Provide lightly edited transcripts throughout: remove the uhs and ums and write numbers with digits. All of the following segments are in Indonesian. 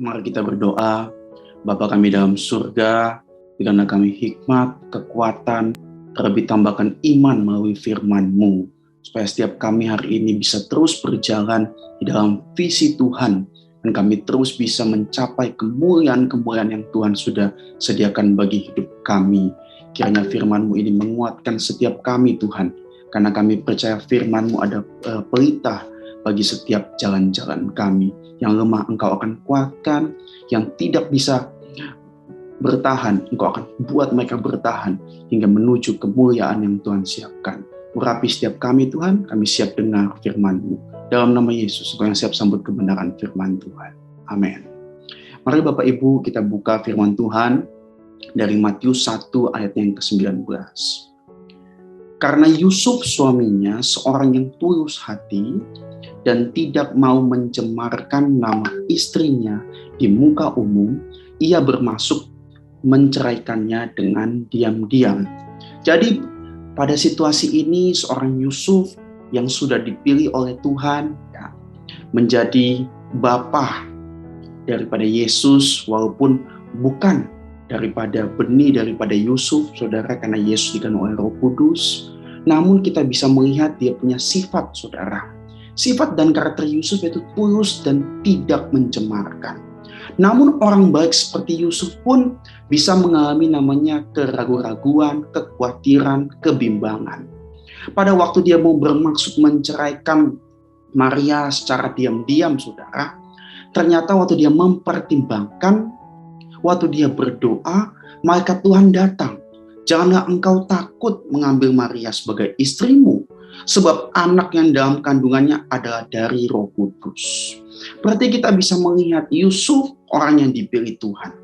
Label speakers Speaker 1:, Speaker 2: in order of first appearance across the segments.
Speaker 1: Mari kita berdoa. Bapa kami dalam surga, berikanlah kami hikmat, kekuatan, terlebih tambahkan iman melalui firman-Mu, supaya setiap kami hari ini bisa terus berjalan di dalam visi Tuhan, dan kami terus bisa mencapai kemuliaan-kemuliaan yang Tuhan sudah sediakan bagi hidup kami. Kiranya firman-Mu ini menguatkan setiap kami, Tuhan, karena kami percaya firman-Mu ada pelita bagi setiap jalan-jalan kami. Yang lemah Engkau akan kuatkan, yang tidak bisa bertahan, Engkau akan buat mereka bertahan hingga menuju kemuliaan yang Tuhan siapkan. Urapi setiap kami Tuhan, kami siap dengar firman-Mu. Dalam nama Yesus, Engkau yang siap sambut kebenaran firman Tuhan. Amin. Mari Bapak Ibu kita buka firman Tuhan dari Matius 1 ayat yang ke-19. Karena Yusuf suaminya seorang yang tulus hati dan tidak mau mencemarkan nama istrinya di muka umum, ia bermaksud menceraikannya dengan diam-diam. Jadi pada situasi ini seorang Yusuf yang sudah dipilih oleh Tuhan menjadi bapa daripada Yesus, walaupun bukan daripada benih daripada Yusuf, saudara, karena Yesus dikandung oleh Roh Kudus. Namun kita bisa melihat dia punya sifat, saudara. Sifat dan karakter Yusuf itu tulus dan tidak mencemarkan. Namun orang baik seperti Yusuf pun bisa mengalami namanya keraguan-raguan, kekhawatiran, kebimbangan. Pada waktu dia mau bermaksud menceraikan Maria secara diam-diam, saudara, ternyata waktu dia mempertimbangkan, waktu dia berdoa, malaikat Tuhan datang. Janganlah engkau takut mengambil Maria sebagai istrimu, sebab anak yang dalam kandungannya adalah dari Roh Kudus. Berarti kita bisa melihat Yusuf, orang yang dipilih Tuhan,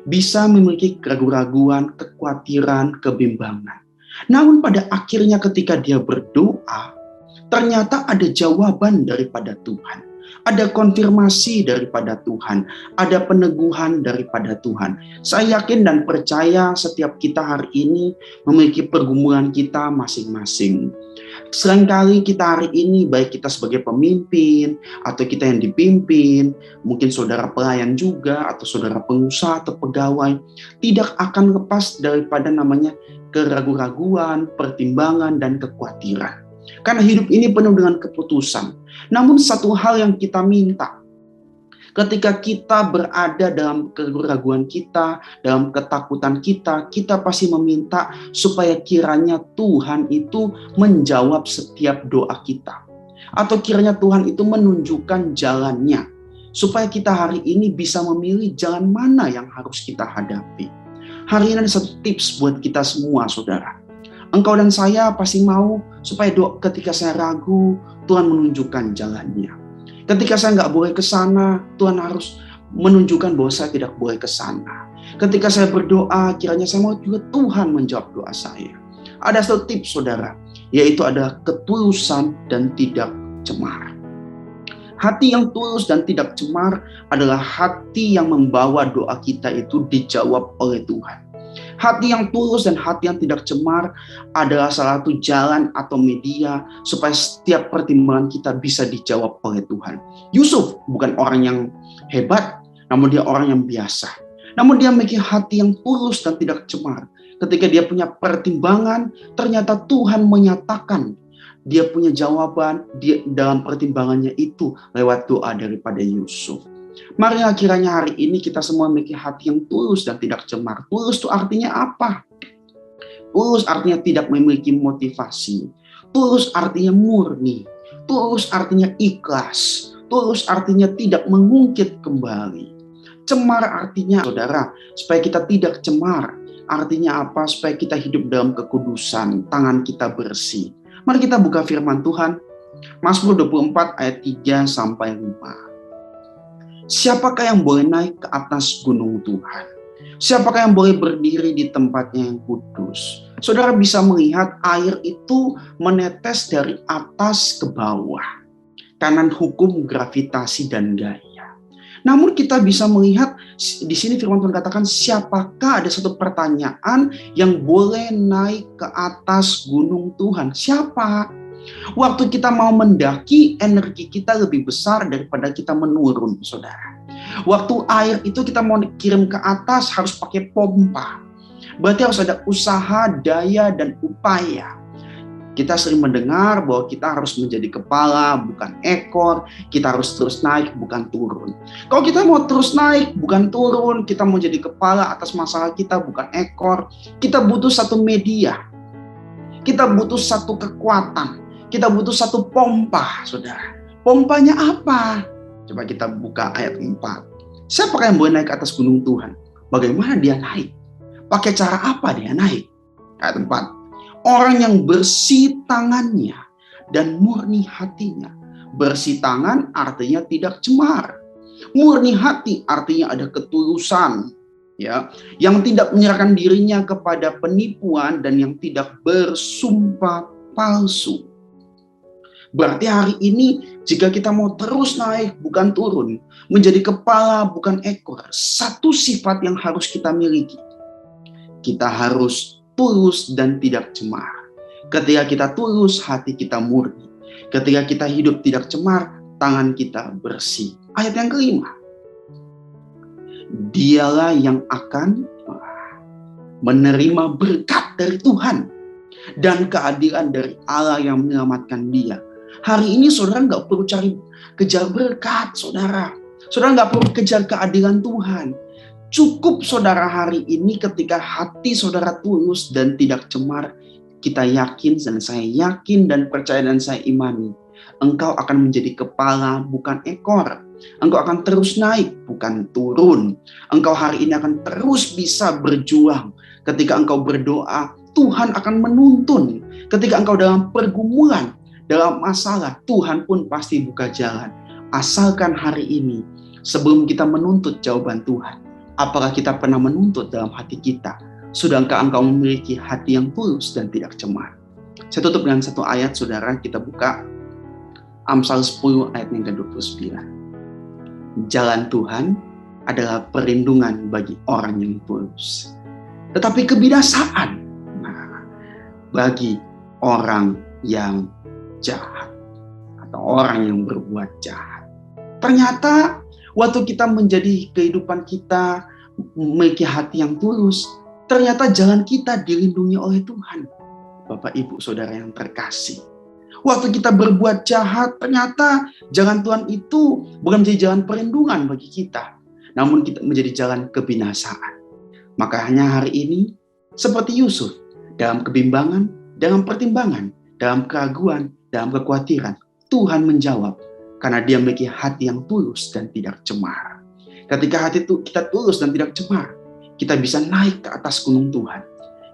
Speaker 1: bisa memiliki keraguan-raguan, kekhawatiran, kebimbangan. Namun pada akhirnya ketika dia berdoa, ternyata ada jawaban daripada Tuhan. Ada konfirmasi daripada Tuhan, ada peneguhan daripada Tuhan. Saya yakin dan percaya setiap kita hari ini memiliki pergumulan kita masing-masing. Seringkali kita hari ini, baik kita sebagai pemimpin, atau kita yang dipimpin, mungkin saudara pelayan juga, atau saudara pengusaha atau pegawai, tidak akan lepas daripada namanya keraguan-raguan, pertimbangan, dan kekhawatiran. Karena hidup ini penuh dengan keputusan. Namun satu hal yang kita minta, ketika kita berada dalam keraguan kita, dalam ketakutan kita, kita pasti meminta supaya kiranya Tuhan itu menjawab setiap doa kita. Atau kiranya Tuhan itu menunjukkan jalannya, supaya kita hari ini bisa memilih jalan mana yang harus kita hadapi. Hari ini ada satu tips buat kita semua, saudara. Engkau dan saya pasti mau supaya ketika saya ragu, Tuhan menunjukkan jalannya. Ketika saya nggak boleh ke sana, Tuhan harus menunjukkan bahwa saya tidak boleh ke sana. Ketika saya berdoa, kiranya saya mau juga Tuhan menjawab doa saya. Ada satu tips, saudara, yaitu adalah ketulusan dan tidak cemar. Hati yang tulus dan tidak cemar adalah hati yang membawa doa kita itu dijawab oleh Tuhan. Hati yang tulus dan hati yang tidak cemar adalah salah satu jalan atau media supaya setiap pertimbangan kita bisa dijawab oleh Tuhan. Yusuf bukan orang yang hebat, namun dia orang yang biasa. Namun dia memiliki hati yang tulus dan tidak cemar. Ketika dia punya pertimbangan, ternyata Tuhan menyatakan dia punya jawaban dalam pertimbangannya itu lewat doa daripada Yusuf. Mari kiranya hari ini kita semua memiliki hati yang tulus dan tidak cemar. Tulus itu artinya apa? Tulus artinya tidak memiliki motivasi. Tulus artinya murni. Tulus artinya ikhlas. Tulus artinya tidak mengungkit kembali. Cemar artinya, saudara, supaya kita tidak cemar. Artinya apa? Supaya kita hidup dalam kekudusan, tangan kita bersih. Mari kita buka firman Tuhan. Mazmur 24 ayat 3-5. Siapakah yang boleh naik ke atas gunung Tuhan? Siapakah yang boleh berdiri di tempatnya yang kudus? Saudara bisa melihat air itu menetes dari atas ke bawah. Kanan hukum gravitasi dan gaya. Namun kita bisa melihat di sini firman Tuhan katakan, siapakah, ada satu pertanyaan yang boleh naik ke atas gunung Tuhan? Siapa? Waktu kita mau mendaki, energi kita lebih besar daripada kita menurun, saudara. Waktu air itu kita mau kirim ke atas harus pakai pompa. Berarti harus ada usaha, daya, dan upaya. Kita sering mendengar bahwa kita harus menjadi kepala, bukan ekor. Kita harus terus naik, bukan turun. Kalau kita mau terus naik, bukan turun, kita mau jadi kepala atas masalah kita, bukan ekor. Kita butuh satu media. Kita butuh satu kekuatan. Kita butuh satu pompa, saudara. Pompanya apa? Coba kita buka ayat 4. Siapa yang boleh naik ke atas gunung Tuhan? Bagaimana dia naik? Pakai cara apa dia naik? Ayat 4. Orang yang bersih tangannya dan murni hatinya. Bersih tangan artinya tidak cemar. Murni hati artinya ada ketulusan, ya, yang tidak menyerahkan dirinya kepada penipuan dan yang tidak bersumpah palsu. Berarti hari ini jika kita mau terus naik bukan turun, menjadi kepala bukan ekor, satu sifat yang harus kita miliki. Kita harus tulus dan tidak cemar. Ketika kita tulus, hati kita murni. Ketika kita hidup tidak cemar, tangan kita bersih. Ayat yang kelima. Dialah yang akan menerima berkat dari Tuhan dan keadilan dari Allah yang menyelamatkan dia. Hari ini saudara nggak perlu kejar berkat, saudara. Saudara nggak perlu kejar keadilan Tuhan. Cukup saudara hari ini ketika hati saudara tulus dan tidak cemar, kita yakin dan saya yakin dan percaya dan saya imani. Engkau akan menjadi kepala bukan ekor. Engkau akan terus naik bukan turun. Engkau hari ini akan terus bisa berjuang. Ketika engkau berdoa, Tuhan akan menuntun. Ketika engkau dalam pergumulan, dalam masalah, Tuhan pun pasti buka jalan. Asalkan hari ini, sebelum kita menuntut jawaban Tuhan, apakah kita pernah menuntut dalam hati kita? Sudahkah engkau memiliki hati yang tulus dan tidak cemar? Saya tutup dengan satu ayat, saudara. Kita buka Amsal 10 ayat yang ke-29. Jalan Tuhan adalah perlindungan bagi orang yang tulus, tetapi kebinasaan bagi orang yang jahat atau orang yang berbuat jahat. Ternyata waktu kita menjadi kehidupan kita memiliki hati yang tulus, ternyata jalan kita dilindungi oleh Tuhan. Bapak, Ibu, Saudara yang terkasih. Waktu kita berbuat jahat, ternyata jalan Tuhan itu bukan menjadi jalan perlindungan bagi kita, namun kita menjadi jalan kebinasaan. Makanya hari ini, seperti Yusuf, dalam kebimbangan, dalam pertimbangan, dalam keraguan, dalam kekhawatiran, Tuhan menjawab karena dia memiliki hati yang tulus dan tidak cemar. Ketika hati itu kita tulus dan tidak cemar, kita bisa naik ke atas gunung Tuhan.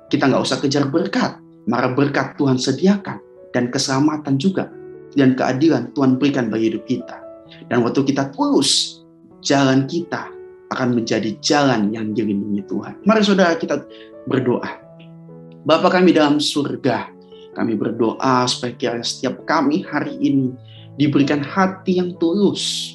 Speaker 1: Kita nggak usah kejar berkat, maka berkat Tuhan sediakan, dan keselamatan juga, dan keadilan Tuhan berikan bagi hidup kita. Dan waktu kita tulus, jalan kita akan menjadi jalan yang dilindungi Tuhan. Mari saudara kita berdoa. Bapa kami dalam surga, kami berdoa supaya kiranya setiap kami hari ini diberikan hati yang tulus,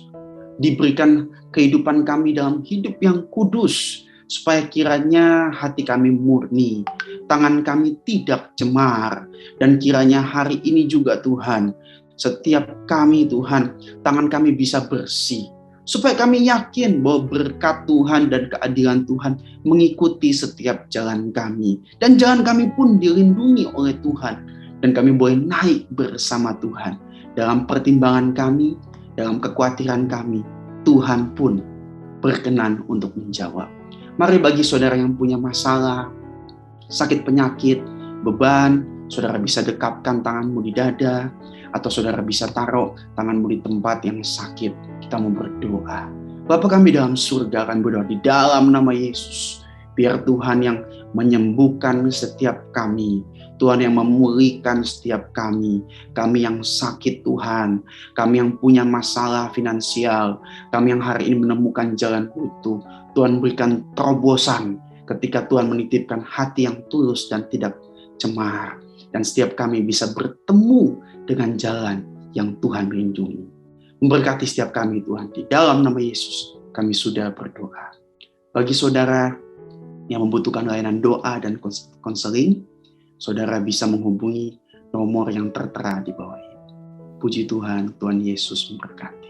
Speaker 1: diberikan kehidupan kami dalam hidup yang kudus, supaya kiranya hati kami murni, tangan kami tidak cemar, dan kiranya hari ini juga Tuhan, setiap kami Tuhan, tangan kami bisa bersih, supaya kami yakin bahwa berkat Tuhan dan keadilan Tuhan mengikuti setiap jalan kami, dan jalan kami pun dilindungi oleh Tuhan, dan kami boleh naik bersama Tuhan. Dalam pertimbangan kami, dalam kekhawatiran kami, Tuhan pun berkenan untuk menjawab. Mari bagi saudara yang punya masalah, sakit penyakit, beban, saudara bisa dekapkan tanganmu di dada, atau saudara bisa taruh tanganmu di tempat yang sakit. Kita mau berdoa. Bapa kami dalam surga akan berdoa di dalam nama Yesus. Biar Tuhan yang menyembuhkan setiap kami, Tuhan yang memulihkan setiap kami yang sakit Tuhan, kami yang punya masalah finansial, kami yang hari ini menemukan jalan buntu, Tuhan berikan terobosan ketika Tuhan menitipkan hati yang tulus dan tidak cemar, dan setiap kami bisa bertemu dengan jalan yang Tuhan lindungi. Memberkati setiap kami Tuhan, di dalam nama Yesus kami sudah berdoa. Bagi saudara yang membutuhkan layanan doa dan konseling, saudara bisa menghubungi nomor yang tertera di bawah ini. Puji Tuhan, Tuhan Yesus memberkati.